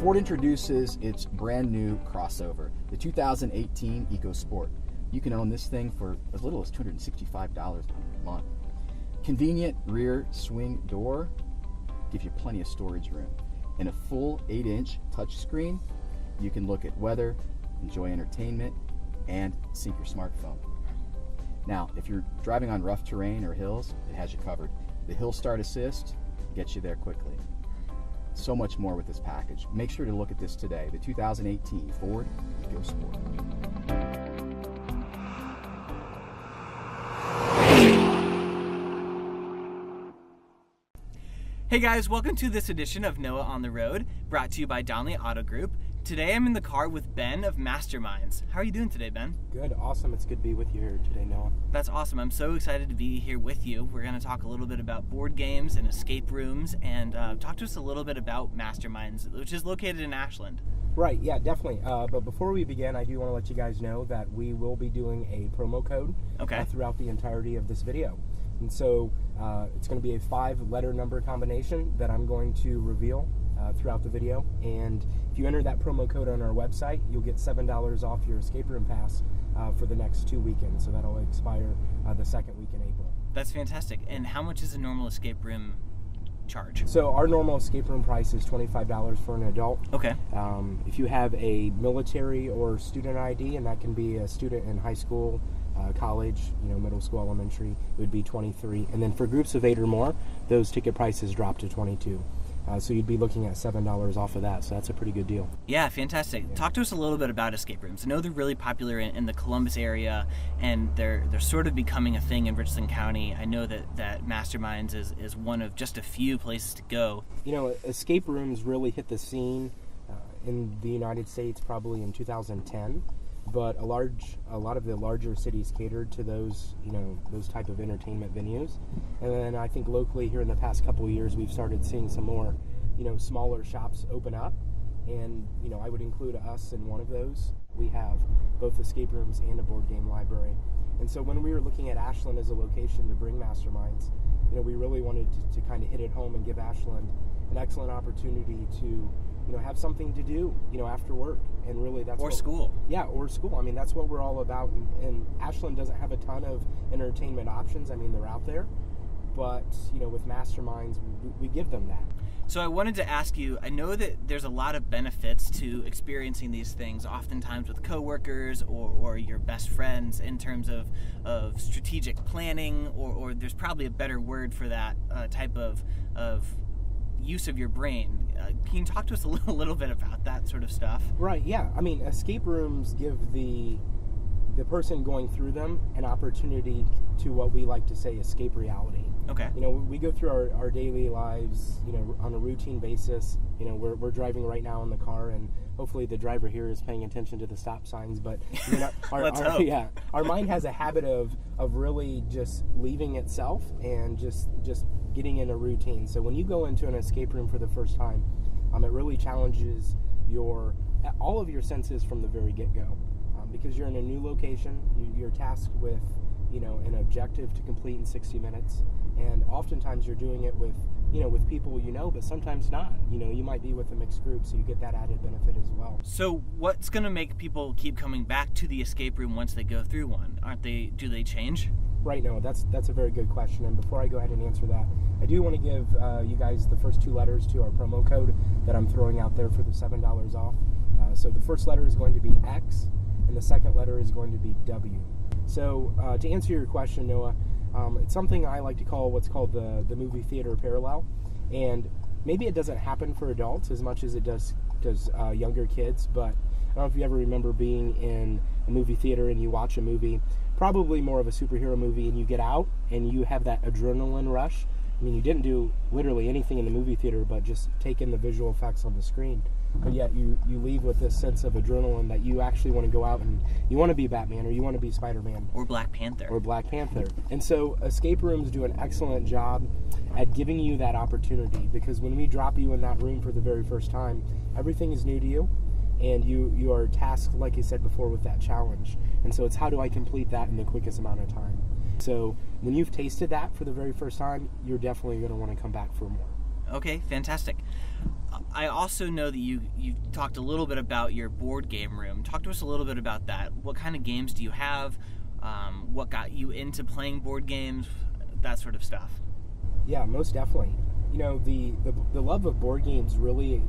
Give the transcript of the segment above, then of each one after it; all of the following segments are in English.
Ford introduces its brand new crossover, the 2018 EcoSport. You can own this thing for as little as $265 a month. Convenient rear swing door gives you plenty of storage room. And a full 8-inch touchscreen, you can look at weather, enjoy entertainment, and sync your smartphone. Now, if you're driving on rough terrain or hills, it has you covered. The Hill Start Assist gets you there quickly. So much more with this package. Make sure to look at this today, the 2018 Ford EcoSport. Hey guys, welcome to this edition of Noah on the Road, brought to you by Donley Auto Group. Today I'm in the car with Ben of Masterminds. How are you doing today, Ben? Good, awesome. It's good to be with you here today, Noah. That's awesome. I'm so excited to be here with you. We're going to talk a little bit about board games and escape rooms, and talk to us a little bit about Masterminds, which is located in Ashland. Right, yeah, definitely. But before we begin, I do want to let you guys know that we will be doing a promo code throughout the entirety of this video. And so it's going to be a 5-letter number combination that I'm going to reveal throughout the video. And if you enter that promo code on our website, you'll get $7 off your escape room pass for the next 2 weekends. So that'll expire the second week in April. That's fantastic. And how much is a normal escape room charge? So our normal escape room price is $25 for an adult. Okay. If you have a military or student ID, and that can be a student in high school, college, middle school, elementary, it would be $23. And then for groups of 8 or more, those ticket prices drop to $22. So you'd be looking at $7 off of that. So that's a pretty good deal. Yeah, fantastic. Yeah. Talk to us a little bit about escape rooms. I know they're really popular in the Columbus area, and they're sort of becoming a thing in Richland County. I know that Masterminds is one of just a few places to go. Escape rooms really hit the scene in the United States probably in 2010. But a lot of the larger cities catered to those type of entertainment venues. And then I think locally here in the past couple of years, we've started seeing some more, smaller shops open up. And, I would include us in one of those. We have both escape rooms and a board game library. And so when we were looking at Ashland as a location to bring Masterminds, we really wanted to kind of hit it home and give Ashland an excellent opportunity to have something to do, after work. And really that's school. Yeah, or school. I mean, that's what we're all about. And Ashland doesn't have a ton of entertainment options. I mean, they're out there. But, with Masterminds, we give them that. So I wanted to ask you, I know that there's a lot of benefits to experiencing these things, oftentimes with coworkers or your best friends, in terms of strategic planning, or there's probably a better word for that type of use of your brain. Can you talk to us a little bit about that sort of stuff? Right, yeah. I mean, escape rooms give the person going through them an opportunity to what we like to say escape reality. Okay. We go through our daily lives, on a routine basis. We're driving right now in the car, and hopefully the driver here is paying attention to the stop signs. But our mind has a habit of really just leaving itself and just getting in a routine. So when you go into an escape room for the first time, it really challenges all of your senses from the very get-go, because you're in a new location. You're tasked with an objective to complete in 60 minutes, and oftentimes you're doing it with people but sometimes not. You might be with a mixed group, so you get that added benefit as well. So what's going to make people keep coming back to the escape room once they go through one? Do they change? Right, no, that's a very good question. And before I go ahead and answer that, I do want to give you guys the first 2 letters to our promo code that I'm throwing out there for the $7 off. So the first letter is going to be X, and the second letter is going to be W. So to answer your question, Noah, it's something I like to call what's called the movie theater parallel. And maybe it doesn't happen for adults as much as it does younger kids, but I don't know if you ever remember being in a movie theater and you watch a movie, probably more of a superhero movie, and you get out and you have that adrenaline rush. I mean, you didn't do literally anything in the movie theater but just take in the visual effects on the screen. But yet you leave with this sense of adrenaline that you actually want to go out and you want to be Batman, or you want to be Spider-Man. Or Black Panther. And so escape rooms do an excellent job at giving you that opportunity, because when we drop you in that room for the very first time, everything is new to you, and you are tasked, like I said before, with that challenge. And so it's, how do I complete that in the quickest amount of time? So when you've tasted that for the very first time, you're definitely going to want to come back for more. Okay, fantastic. I also know that you talked a little bit about your board game room. Talk to us a little bit about that. What kind of games do you have? What got you into playing board games? That sort of stuff. Yeah, most definitely. You know, the love of board games really,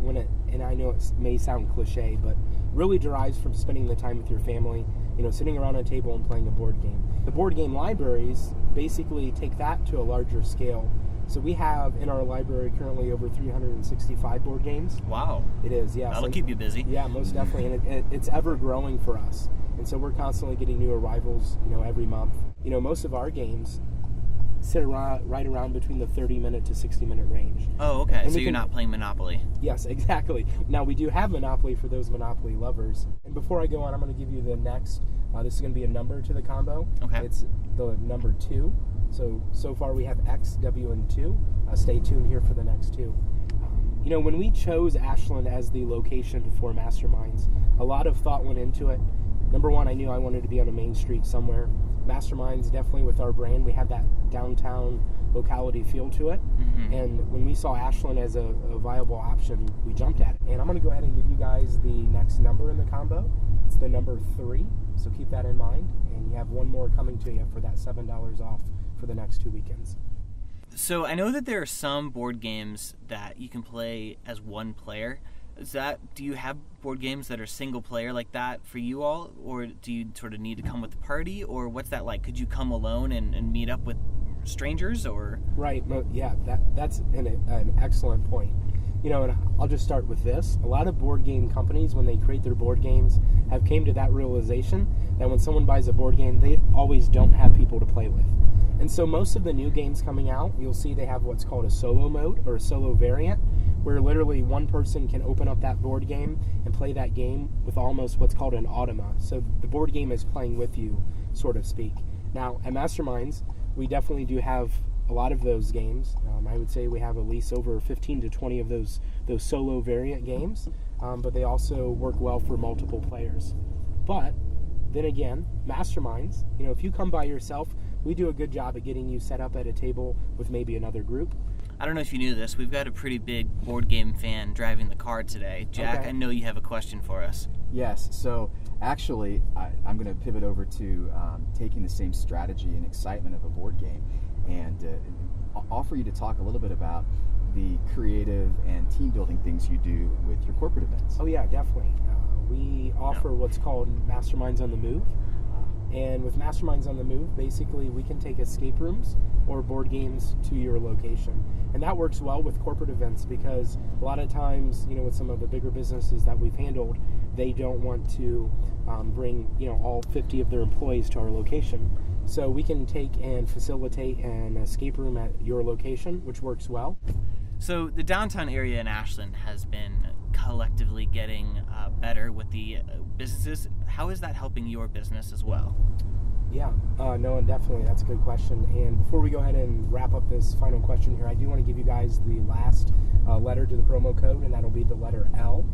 and I know it may sound cliche, but really derives from spending the time with your family, you know, sitting around a table and playing a board game. The board game libraries basically take that to a larger scale. So we have in our library currently over 365 board games. Wow. It is, yeah. That'll keep you busy. Yeah, most definitely. And it's ever growing for us. And so we're constantly getting new arrivals, you know, every month. You know, most of our games sit right around between the 30-minute to 60-minute range. Oh, okay. So you're not playing Monopoly. Yes, exactly. Now, we do have Monopoly for those Monopoly lovers. And before I go on, I'm going to give you the next. This is going to be a number to the combo. Okay. It's the number 2. So far we have X, W, and 2. Stay tuned here for the next 2. You know, when we chose Ashland as the location for Masterminds, a lot of thought went into it. Number one, I knew I wanted to be on a main street somewhere. Masterminds, definitely with our brand, we have that downtown locality feel to it. Mm-hmm. And when we saw Ashland as a viable option, we jumped at it. And I'm going to go ahead and give you guys the next number in the combo. It's the number 3, so keep that in mind. And you have one more coming to you for that $7 off for the next 2 weekends. So I know that there are some board games that you can play as one player. Do you have board games that are single player like that for you all, or do you sort of need to come with the party, or what's that like? Could you come alone and meet up with strangers, or? Right, yeah, that's an excellent point. You know, and I'll just start with this. A lot of board game companies, when they create their board games, have came to that realization that when someone buys a board game, they always don't have people to play with. And so most of the new games coming out, you'll see they have what's called a solo mode or a solo variant, where literally one person can open up that board game and play that game with almost what's called an automa. So the board game is playing with you, so to speak. Now, at Masterminds, we definitely do have a lot of those games. I would say we have at least over 15 to 20 of those solo variant games, but they also work well for multiple players. But then again, Masterminds, you know, if you come by yourself, we do a good job at getting you set up at a table with maybe another group. I don't know if you knew this. We've got a pretty big board game fan driving the car today. Jack, okay. I know you have a question for us. Yes. So actually, I'm going to pivot over to taking the same strategy and excitement of a board game and offer you to talk a little bit about the creative and team building things you do with your corporate events. Oh yeah, definitely. We offer what's called Masterminds on the Move. And with Masterminds on the Move, basically we can take escape rooms or board games to your location. And that works well with corporate events because a lot of times, you know, with some of the bigger businesses that we've handled, they don't want to bring, you know, all 50 of their employees to our location. So we can take and facilitate an escape room at your location, which works well. So the downtown area in Ashland has been collectively getting better with the businesses. How is that helping your business as well? Yeah, no, definitely. That's a good question. And before we go ahead and wrap up this final question here, I do want to give you guys the last letter to the promo code, and that'll be the letter L.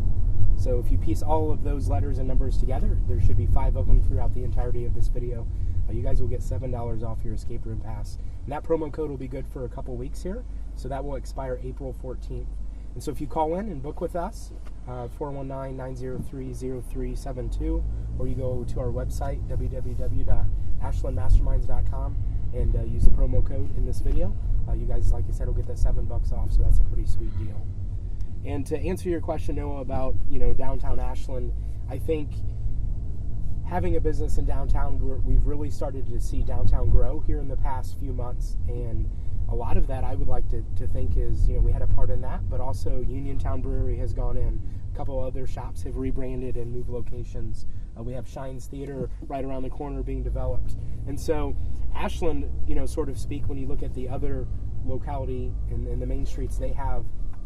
So if you piece all of those letters and numbers together, there should be 5 of them throughout the entirety of this video. You guys will get $7 off your escape room pass. And that promo code will be good for a couple weeks here, so that will expire April 14th. And so if you call in and book with us, 419-903-0372, or you go to our website, www.ashlandmasterminds.com, and use the promo code in this video, you guys, like I said, will get that $7 off, so that's a pretty sweet deal. And to answer your question, Noah, about, you know, downtown Ashland, I think having a business in downtown, we've really started to see downtown grow here in the past few months, and a lot of that I would like to think is, you know, we had a part in that, but also Uniontown Brewery has gone in. A couple other shops have rebranded and moved locations. We have Shine's Theater right around the corner being developed. And so Ashland, you know, sort of speak, when you look at the other locality in the main streets, they have,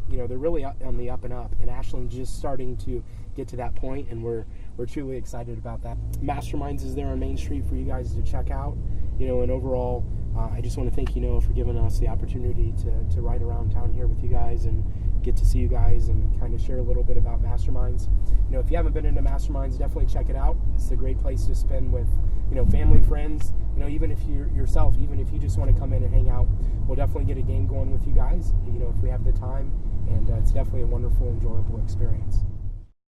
you know, they're really on the up and up. And Ashland's just starting to get to that point, and we're truly excited about that. Masterminds is there on Main Street for you guys to check out. You know, and overall, I just want to thank you, Noah, for giving us the opportunity to ride around town here with you guys and get to see you guys and kind of share a little bit about Masterminds. You know, if you haven't been into Masterminds, definitely check it out. It's a great place to spend with family, friends, even if you're yourself, even if you just want to come in and hang out, we'll definitely get a game going with you guys, if we have the time, and it's definitely a wonderful, enjoyable experience.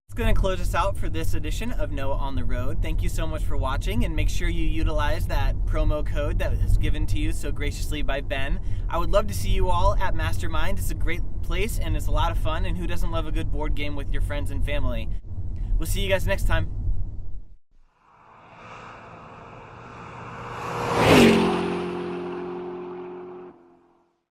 It's going to close us out for this edition of Noah on the Road. Thank you so much for watching, and make sure you utilize that promo code that was given to you so graciously by Ben. I would love to see you all at Masterminds. It's a great place, and it's a lot of fun, and who doesn't love a good board game with your friends and family? We'll see you guys next time.